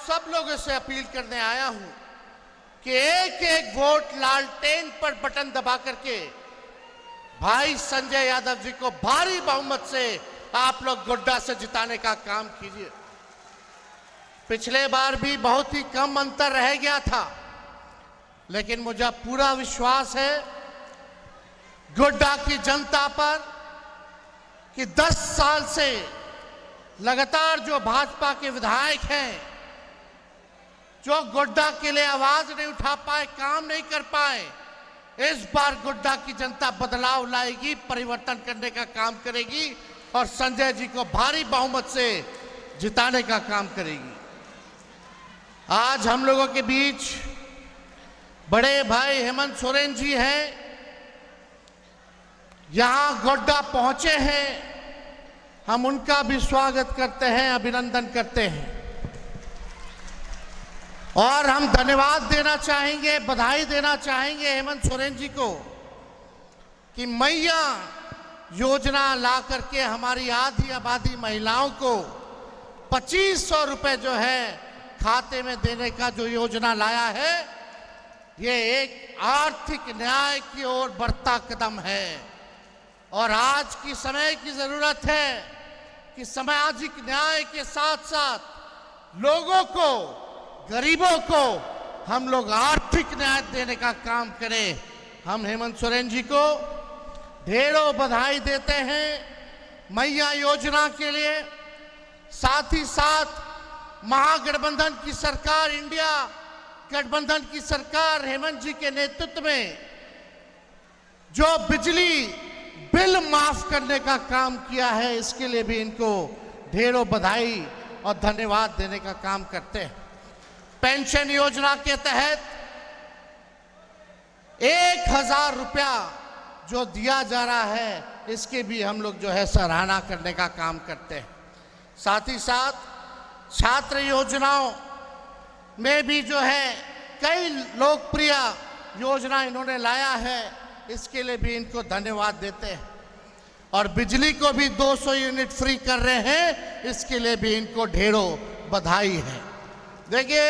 सब लोगों से अपील करने आया हूं कि एक एक वोट लालटेन पर बटन दबा करके भाई संजय यादव जी को भारी बहुमत से आप लोग गोड्डा से जिताने का काम कीजिए। पिछले बार भी बहुत ही कम अंतर रह गया था, लेकिन मुझे पूरा विश्वास है गोड्डा की जनता पर कि 10 साल से लगातार जो भाजपा के विधायक हैं, जो गोड्डा के लिए आवाज नहीं उठा पाए, काम नहीं कर पाए, इस बार गोड्डा की जनता बदलाव लाएगी, परिवर्तन करने का काम करेगी और संजय जी को भारी बहुमत से जिताने का काम करेगी। आज हम लोगों के बीच बड़े भाई हेमंत सोरेन जी हैं, यहां गोड्डा पहुंचे हैं। हम उनका भी स्वागत करते हैं, अभिनंदन करते हैं और हम धन्यवाद देना चाहेंगे, बधाई देना चाहेंगे हेमंत सोरेन जी को कि मैया योजना ला करके हमारी आधी आबादी महिलाओं को 2500 रुपए जो है खाते में देने का जो योजना लाया है, ये एक आर्थिक न्याय की ओर बढ़ता कदम है। और आज की समय की जरूरत है कि सामाजिक न्याय के साथ साथ लोगों को, गरीबों को हम लोग आर्थिक न्याय देने का काम करें। हम हेमंत सोरेन जी को ढेरों बधाई देते हैं मैया योजना के लिए। साथ ही साथ महागठबंधन की सरकार, इंडिया गठबंधन की सरकार हेमंत जी के नेतृत्व में जो बिजली बिल माफ करने का काम किया है, इसके लिए भी इनको ढेरों बधाई और धन्यवाद देने का काम करते हैं। पेंशन योजना के तहत 1000 रुपया जो दिया जा रहा है, इसके भी हम लोग जो है सराहना करने का काम करते हैं। साथ ही साथ छात्र योजनाओं में भी जो है कई लोकप्रिय योजना इन्होंने लाया है, इसके लिए भी इनको धन्यवाद देते हैं। और बिजली को भी 200 यूनिट फ्री कर रहे हैं, इसके लिए भी इनको ढेरों बधाई है। देखिए,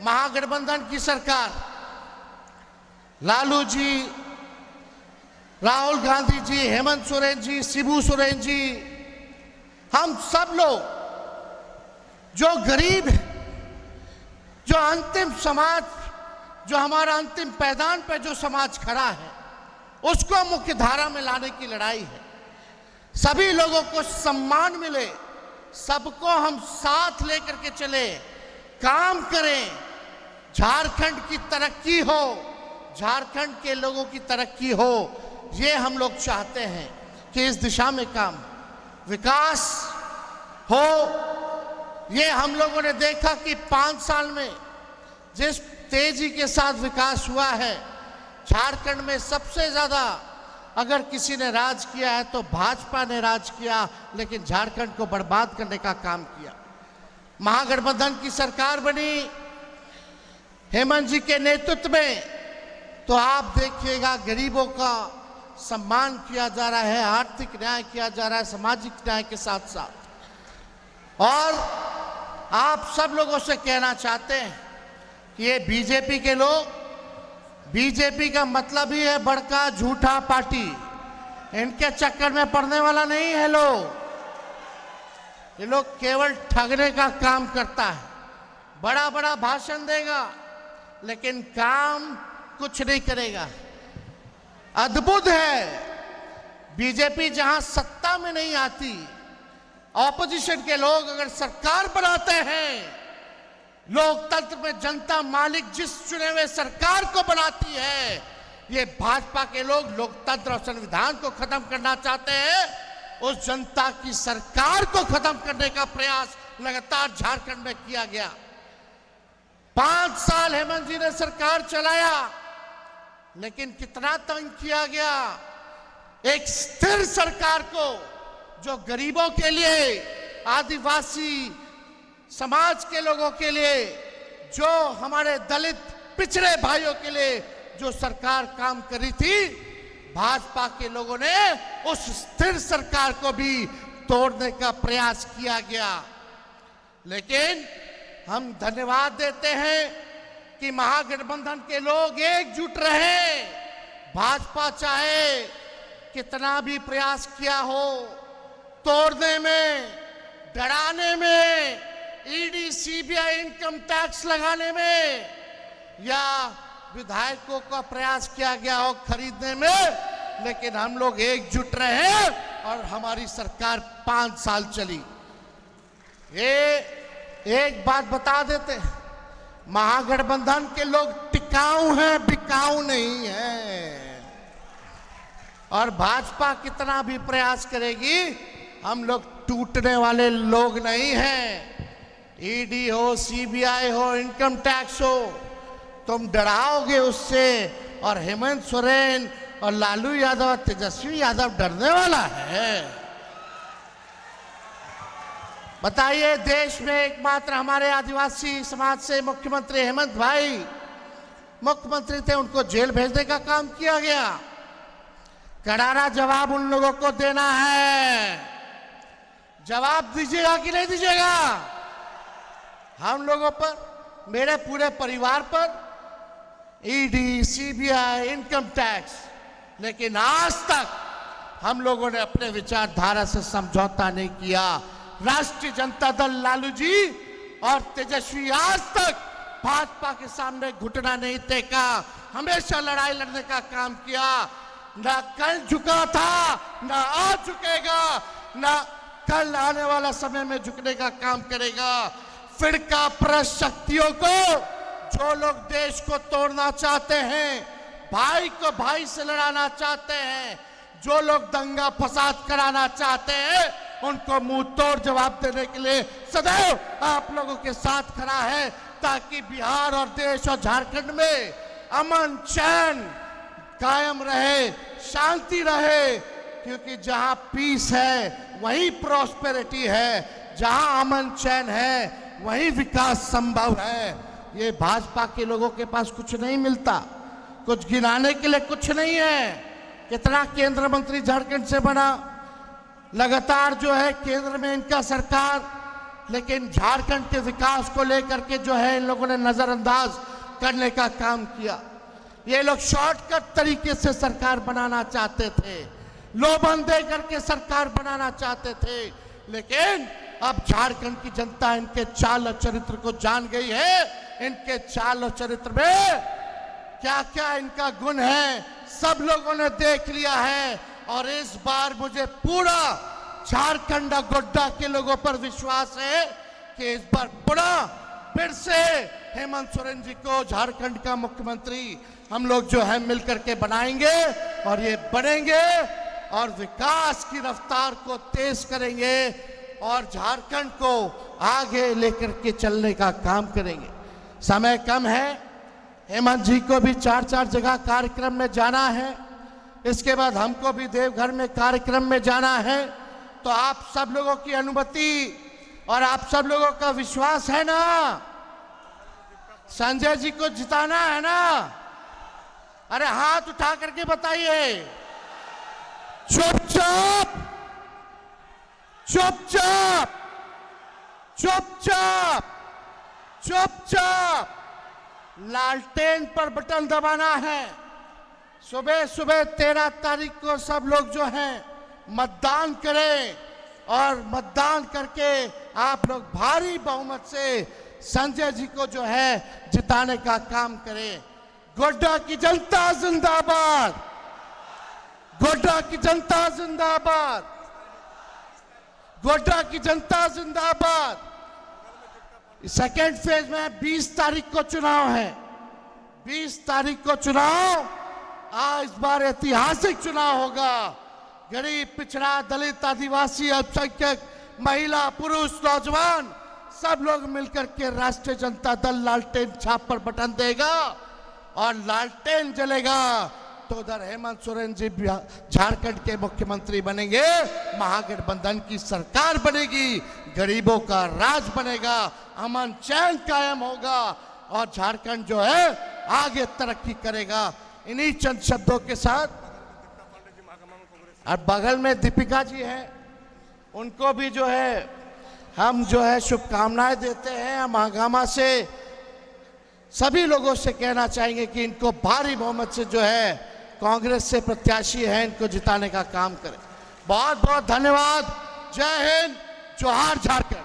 महागठबंधन की सरकार, लालू जी, राहुल गांधी जी, हेमंत सोरेन जी, शिबू सोरेन जी, हम सब लोग जो गरीब है, जो अंतिम समाज, जो हमारा अंतिम पैदान पे जो समाज खड़ा है, उसको मुख्य धारा में लाने की लड़ाई है। सभी लोगों को सम्मान मिले, सबको हम साथ लेकर के चले, काम करें, झारखंड की तरक्की हो, झारखंड के लोगों की तरक्की हो, ये हम लोग चाहते हैं कि इस दिशा में काम, विकास हो। ये हम लोगों ने देखा कि 5 साल में जिस तेजी के साथ विकास हुआ है, झारखंड में सबसे ज्यादा अगर किसी ने राज किया है तो भाजपा ने राज किया, लेकिन झारखंड को बर्बाद करने का काम किया। महागठबंधन की सरकार बनी हेमंत जी के नेतृत्व में, तो आप देखिएगा गरीबों का सम्मान किया जा रहा है, आर्थिक न्याय किया जा रहा है, सामाजिक न्याय के साथ साथ। और आप सब लोगों से कहना चाहते हैं कि ये बीजेपी के लोग, बीजेपी का मतलब ही है बड़का झूठा पार्टी, इनके चक्कर में पड़ने वाला नहीं है लोग। ये लोग केवल ठगने का काम करता है, बड़ा बड़ा भाषण देगा लेकिन काम कुछ नहीं करेगा। अद्भुत है, बीजेपी जहां सत्ता में नहीं आती, ऑपोजिशन के लोग अगर सरकार बनाते हैं, लोकतंत्र में जनता मालिक जिस चुने हुए सरकार को बनाती है, ये भाजपा के लोग लोकतंत्र और संविधान को खत्म करना चाहते हैं। उस जनता की सरकार को खत्म करने का प्रयास लगातार झारखंड में किया गया। 5 साल हेमंत जी ने सरकार चलाया, लेकिन कितना तंग किया गया। एक स्थिर सरकार को जो गरीबों के लिए, आदिवासी समाज के लोगों के लिए, जो हमारे दलित पिछड़े भाइयों के लिए जो सरकार काम करी थी, भाजपा के लोगों ने उस स्थिर सरकार को भी तोड़ने का प्रयास किया गया। लेकिन हम धन्यवाद देते हैं कि महागठबंधन के लोग एकजुट रहे। भाजपा चाहे कितना भी प्रयास किया हो तोड़ने में, डराने में, ईडी सीबीआई इनकम टैक्स लगाने में, या विधायकों का प्रयास किया गया हो खरीदने में, लेकिन हम लोग एकजुट रहे और हमारी सरकार 5 साल चली। ये एक बात बता देते, महागठबंधन के लोग टिकाऊ हैं, बिकाऊ नहीं है। और भाजपा कितना भी प्रयास करेगी, हम लोग टूटने वाले लोग नहीं हैं। ईडी हो, सीबीआई हो, इनकम टैक्स हो, तुम डराओगे उससे, और हेमंत सोरेन और लालू यादव और तेजस्वी यादव डरने वाला है? बताइए, देश में एकमात्र हमारे आदिवासी समाज से मुख्यमंत्री हेमंत भाई मुख्यमंत्री थे, उनको जेल भेजने का काम किया गया। करारा जवाब उन लोगों को देना है। जवाब दीजिएगा कि नहीं दीजिएगा? हम लोगों पर, मेरे पूरे परिवार पर ईडी, सीबीआई, इनकम टैक्स, लेकिन आज तक हम लोगों ने अपने विचारधारा से समझौता नहीं किया। राष्ट्रीय जनता दल लालू जी और तेजस्वी आज तक भाजपा के सामने घुटना नहीं टेका, हमेशा लड़ाई लड़ने का काम किया। ना कल झुका था, ना आज झुकेगा, ना कल आने वाला समय में झुकने का काम करेगा। फिरका परस्त शक्तियों को, जो लोग देश को तोड़ना चाहते हैं, भाई को भाई से लड़ाना चाहते हैं, जो लोग दंगा फसाद कराना चाहते हैं, उनको मुंह तोड़ जवाब देने के लिए सदैव आप लोगों के साथ खड़ा है, ताकि बिहार और देश और झारखंड में अमन चैन कायम रहे, शांति रहे। क्योंकि जहां पीस है वहीं प्रॉस्पेरिटी है, जहां अमन चैन है वहीं विकास संभव है। ये भाजपा के लोगों के पास कुछ नहीं मिलता, कुछ गिनाने के लिए कुछ नहीं है। कितना केंद्र मंत्री झारखंड से बना, लगातार जो है केंद्र में इनका सरकार, लेकिन झारखंड के विकास को लेकर के जो है इन लोगों ने नजरअंदाज करने का काम किया। ये लोग शॉर्टकट तरीके से सरकार बनाना चाहते थे, लोभन दे करके सरकार बनाना चाहते थे, लेकिन अब झारखंड की जनता इनके चाल और चरित्र को जान गई है। इनके चाल और चरित्र में क्या क्या इनका गुण है सब लोगों ने देख लिया है। और इस बार मुझे पूरा झारखंड गोड्डा के लोगों पर विश्वास है कि इस बार पुनः फिर से हेमंत सोरेन जी को झारखंड का मुख्यमंत्री हम लोग जो है मिलकर के बनाएंगे, और ये बनेंगे और विकास की रफ्तार को तेज करेंगे और झारखंड को आगे लेकर के चलने का काम करेंगे। समय कम है, हेमंत जी को भी 4-4 जगह कार्यक्रम में जाना है, इसके बाद हमको भी देवघर में कार्यक्रम में जाना है। तो आप सब लोगों की अनुमति और आप सब लोगों का विश्वास है ना? संजय जी को जिताना है ना? अरे हाथ उठा करके बताइए। चुपचाप चुपचाप चुपचाप चुपचाप लालटेन पर बटन दबाना है। सुबह सुबह 13 तारीख को सब लोग जो हैं मतदान करें, और मतदान करके आप लोग भारी बहुमत से संजय जी को जो है जिताने का काम करें। गोड्डा की जनता जिंदाबाद, गोड्डा की जनता जिंदाबाद, गोड्डा की जनता जिंदाबाद। सेकेंड फेज में 20 तारीख को चुनाव है, 20 तारीख को चुनाव। इस बार ऐतिहासिक चुनाव होगा। गरीब, पिछड़ा, दलित, आदिवासी, अल्पसंख्यक, महिला, पुरुष, नौजवान सब लोग मिलकर के राष्ट्रीय जनता दल लालटेन छाप पर बटन देगा, और लालटेन जलेगा तो उधर हेमंत सोरेन जी झारखंड के मुख्यमंत्री बनेंगे, महागठबंधन की सरकार बनेगी, गरीबों का राज बनेगा, अमन चैन कायम होगा और झारखंड जो है आगे तरक्की करेगा। इन्हीं चंद शब्दों के साथ, और बगल में दीपिका जी हैं, उनको भी जो है हम जो है शुभकामनाएं देते हैं। हम हंगामा से सभी लोगों से कहना चाहेंगे कि इनको भारी बहुमत से जो है कांग्रेस से प्रत्याशी है, इनको जिताने का काम करें। बहुत बहुत धन्यवाद। जय हिंद, जोहार झारखंड।